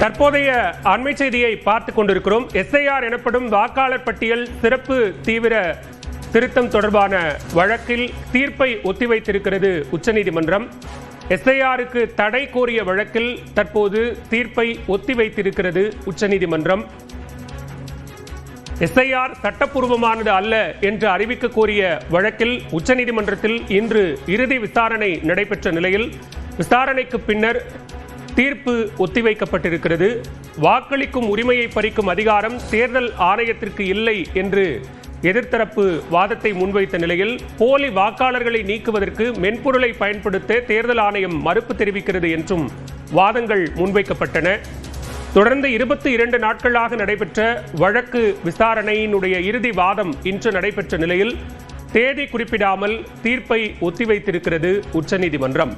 தற்போதைய அண்மை செய்தியை பார்த்துக் கொண்டிருக்கிறோம். எஸ்ஐஆர் எனப்படும் வாக்காளர் பட்டியல் சிறப்பு தீவிர திருத்தம் தொடர்பான வழக்கில் தீர்ப்பை ஒத்திவைத்திருக்கிறது உச்சநீதிமன்றம். எஸ்ஐஆருக்கு தடை கோரிய வழக்கில் தற்போது தீர்ப்பை ஒத்திவைத்திருக்கிறது உச்சநீதிமன்றம். எஸ்ஐஆர் சட்டப்பூர்வமானது அல்ல என்று அறிவிக்க கோரிய வழக்கில் உச்சநீதிமன்றத்தில் இன்று இறுதி விசாரணை நடைபெற்ற நிலையில் விசாரணைக்கு பின்னர் தீர்ப்பு ஒத்திவைக்கப்பட்டிருக்கிறது. வாக்களிக்கும் உரிமையை பறிக்கும் அதிகாரம் தேர்தல் ஆணையத்திற்கு இல்லை என்று எதிர்த்தரப்பு வாதத்தை முன்வைத்த நிலையில் போலி வாக்காளர்களை நீக்குவதற்கு மென்பொருளை பயன்படுத்த தேர்தல் ஆணையம் மறுப்பு தெரிவிக்கிறது என்றும் வாதங்கள் முன்வைக்கப்பட்டன. தொடர்ந்து 22 நாட்களாக நடைபெற்ற வழக்கு விசாரணையினுடைய இறுதி வாதம் இன்று நடைபெற்ற நிலையில் தேதி குறிப்பிடாமல் தீர்ப்பை ஒத்திவைத்திருக்கிறது உச்சநீதிமன்றம்.